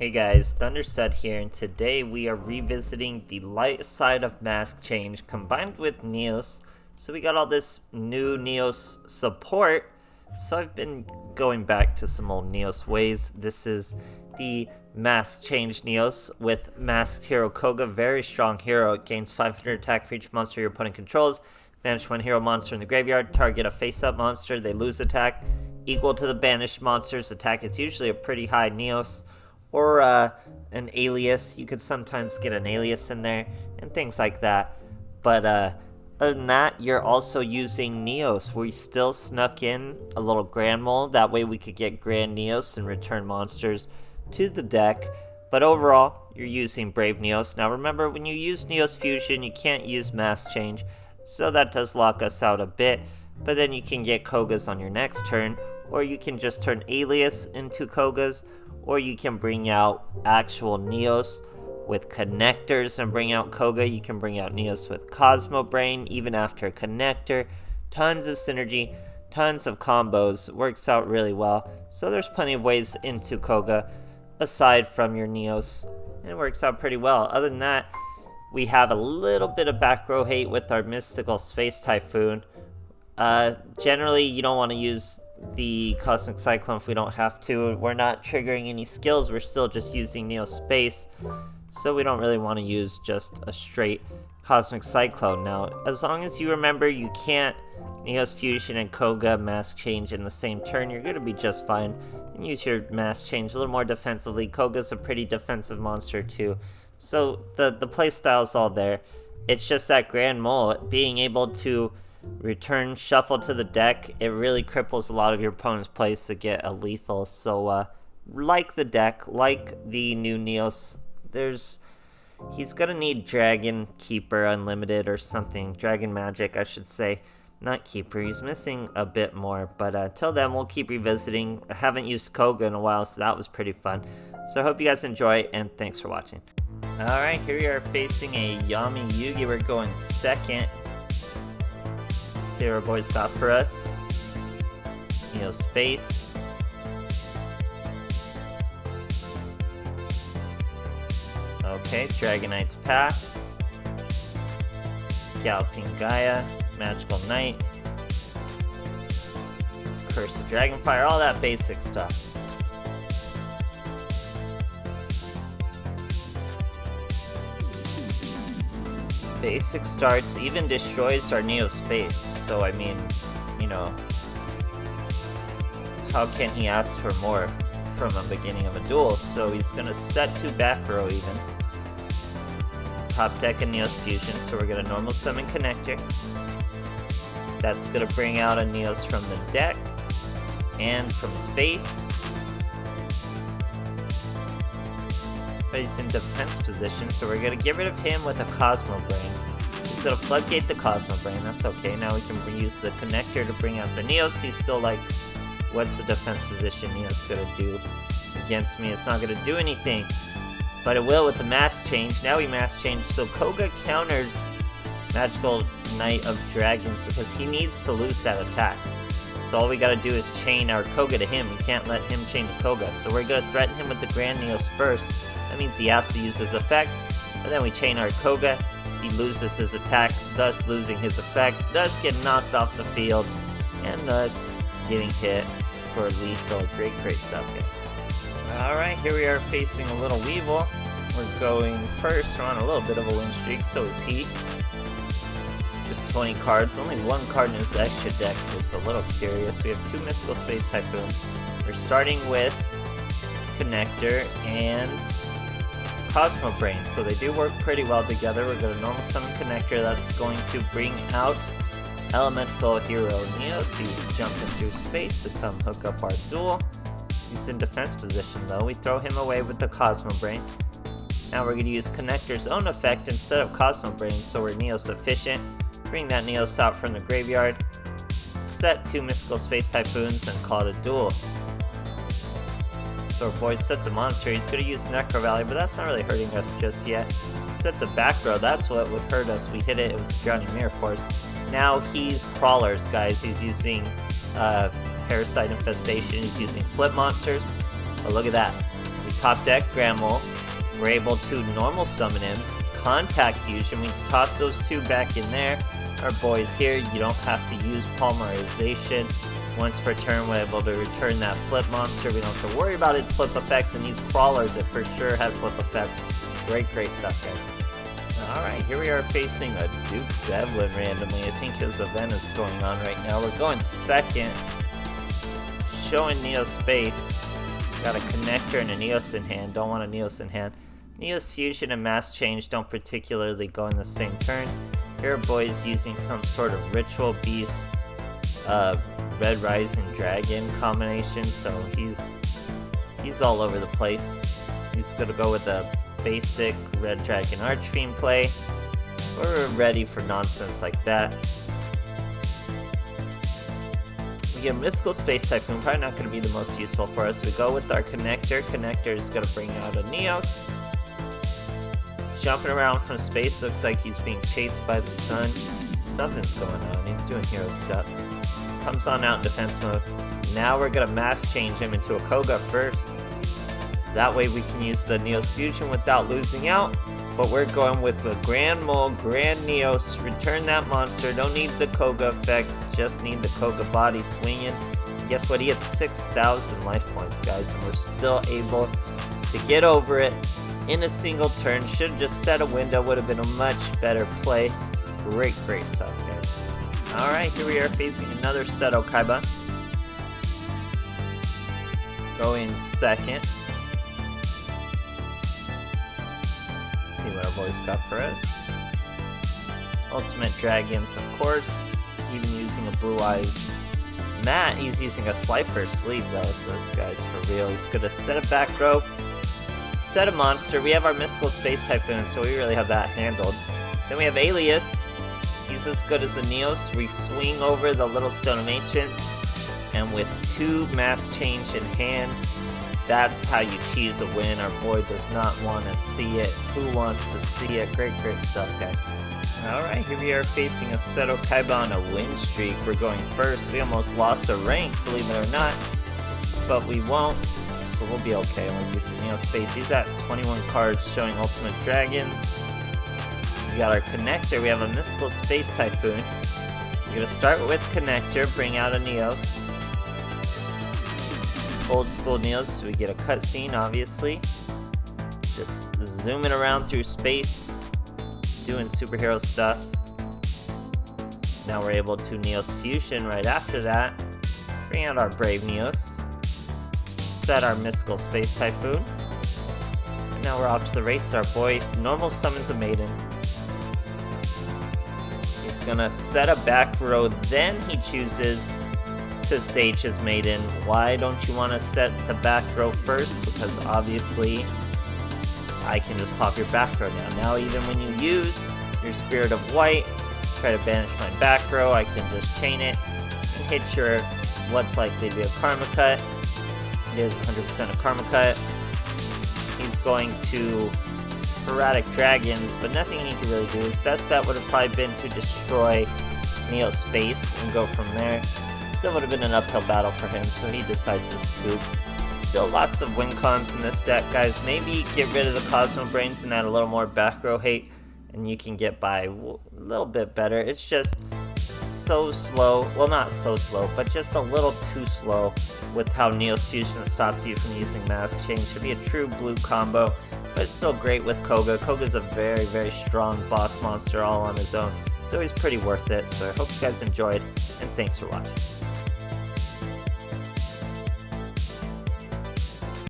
Hey guys, THUNDERSTUD here, and today we are revisiting the light side of Mask Change combined with Neos. So we got all this new Neos support, so I've been going back to some old Neos ways. This is the Mask Change Neos with Masked Hero Koga, very strong hero. It gains 500 attack for each monster your opponent controls. Banish one hero monster in the graveyard, target a face-up monster, they lose attack. Equal to the banished monster's attack. It's usually a pretty high Neos. Or an alias. You could sometimes get an alias in there and things like that. But other than that, you're also using Neos. We still snuck in a little Grand Mole. That way we could get Grand Neos and return monsters to the deck. But overall, you're using Brave Neos. Now remember, when you use Neos Fusion, you can't use Mask Change. So that does lock us out a bit. But then you can get Kogas on your next turn. Or you can just turn alias into Kogas. Or you can bring out actual Neos with connectors and bring out Koga. You can bring out Neos with Cosmo Brain, even after a connector. Tons of synergy, tons of combos. Works out really well. So there's plenty of ways into Koga aside from your Neos. And it works out pretty well. Other than that, we have a little bit of back row hate with our Mystical Space Typhoon. Generally, you don't want to use the Cosmic Cyclone if we don't have to. We're not triggering any skills, we're still just using Neo Space, so we don't really want to use just a straight Cosmic Cyclone. Now, as long as you remember you can't Neos Fusion and Koga Mask Change in the same turn, you're going to be just fine. And use your Mask Change a little more defensively. Koga's a pretty defensive monster too, so the playstyle's all there. It's just that Grand Mole, being able to return shuffle to the deck, it really cripples a lot of your opponent's plays to get a lethal. So like the deck, like the new Neos, he's gonna need Dragon Keeper Unlimited or something. Dragon Magic, I should say, not Keeper. He's missing a bit more, but till then we'll keep revisiting. I haven't used Koga in a while, so that was pretty fun. So I hope you guys enjoy, and thanks for watching. Alright, here we are facing a Yami Yugi. We're going second. See what our boys got for us. Neo Space. Okay, Dragonite's Path. Galloping Gaia. Magical Knight. Curse of Dragonfire, all that basic stuff. Basic starts, even destroys our Neo Space, so I mean, you know, how can he ask for more from a beginning of a duel? So he's gonna set to back row even. Top deck and Neos Fusion, so we're gonna normal summon Connector. That's gonna bring out a Neos from the deck and from space. But he's in defense position, so we're gonna get rid of him with a Cosmo Brain. He's gonna floodgate the Cosmo Brain, that's okay. Now we can use the connector to bring out the Neos. He's still like, what's the defense position Neos gonna do against me? It's not gonna do anything, but it will with the Mask Change. Now we Mask Change, so Koga counters Magical Knight of Dragons because he needs to lose that attack. So all we gotta do is chain our Koga to him. We can't let him chain the Koga. So we're gonna threaten him with the Grand Neos first. That means he has to use his effect, but then we chain our Koga, he loses his attack, thus losing his effect, thus getting knocked off the field, and thus getting hit for lethal. Great stuff, guys. Alright, here we are facing a little Weevil. We're going first, we're on a little bit of a win streak, so is he. Just 20 cards, only one card in his extra deck, is a little curious. We have two Mystical Space Typhoons. We're starting with Connector and Cosmo Brain, so they do work pretty well together. We're going to normal summon Connector. That's going to bring out Elemental Hero Neos. He's jumping through space to come hook up our duel. He's in defense position though. We throw him away with the Cosmo Brain. Now we're going to use Connector's own effect instead of Cosmo Brain, so we're Neos efficient. Bring that Neos out from the graveyard. Set two Mystical Space Typhoons and call it a duel. So our boy sets a monster. He's going to use Necro Valley, but that's not really hurting us just yet. Sets a back row. That's what would hurt us. We hit it. It was Drowning Mirror Force. Now he's Crawlers, guys. He's using Parasite Infestation. He's using Flip Monsters. But look at that. We top deck Gramble. We're able to normal summon him. Contact Fusion. We toss those two back in there. Our boys here, you don't have to use Polymerization. Once per turn, we're able to return that flip monster. We don't have to worry about its flip effects, and these crawlers that for sure have flip effects. Great stuff, guys. Alright, here we are facing a Duke Devlin randomly. I think his event is going on right now. We're going second. Showing Neos Space. Got a Connector and a Neos in hand. Don't want a Neos in hand. Neos Fusion and Mass Change don't particularly go in the same turn. Here, boys using some sort of Ritual Beast, Red Rising Dragon combination, so he's all over the place. He's gonna go with a basic Red Dragon Archfiend play. We're ready for nonsense like that. We get Mystical Space Typhoon, probably not gonna be the most useful for us. We go with our Connector. Connector is gonna bring out a Neos. Jumping around from space, looks like he's being chased by the sun. Something's going on, he's doing hero stuff. Comes on out in defense mode. Now we're gonna mass change him into a Koga first. That way we can use the Neos Fusion without losing out. But we're going with the Grand Mole, Grand Neos, return that monster. Don't need the Koga effect, just need the Koga body swinging. And guess what, he had 6,000 life points, guys, and we're still able to get over it in a single turn. Should have just set a window, would have been a much better play. Great stuff, guys. Alright, here we are facing another Seto Kaiba. Going second. See what our boys got for us. Ultimate Dragons, of course. Even using a Blue Eyes. Matt, he's using a Slifer sleeve though, so this guy's for real. He's gonna set a back row. Set a monster. We have our Mystical Space Typhoon, so we really have that handled. Then we have Alias. He's as good as a Neos. We swing over the Little Stone of Ancients, and with 2 Mass Change in hand, that's how you cheese a win. Our boy does not want to see it. Who wants to see it? Great stuff, guys. Alright, here we are facing a Seto Kaiba on a win streak. We're going first. We almost lost a rank, believe it or not, but we won't. So we'll be okay. We're using Neos Space. He's at 21 cards showing Ultimate Dragons. We got our Connector. We have a Mystical Space Typhoon. We're going to start with Connector, bring out a Neos. Old school Neos, so we get a cutscene, obviously. Just zooming around through space, doing superhero stuff. Now we're able to Neos Fusion right after that. Bring out our Brave Neos. Set our Mystical Space Typhoon. And now we're off to the race. Our boy normal summons a Maiden. He's gonna set a back row, then he chooses to stage his Maiden. Why don't you want to set the back row first? Because obviously I can just pop your back row down. Now even when you use your Spirit of White, try to banish my back row, I can just chain it and hit your what's likely to be a Karma Cut. It is 100% a Karma Cut. He's going to Sporadic Dragons, but nothing he can really do. His best bet would have probably been to destroy Neos Space and go from there. Still would have been an uphill battle for him, so he decides to scoop. Still lots of win cons in this deck, guys. Maybe get rid of the Cosmo Brains and add a little more back row hate, and you can get by a little bit better. It's just so slow. Well, not so slow, but just a little too slow with how Neos Fusion stops you from using Mask Change. Should be a true blue combo, but it's still great with Koga. Koga's a very strong boss monster all on his own, so he's pretty worth it. So I hope you guys enjoyed, and thanks for watching.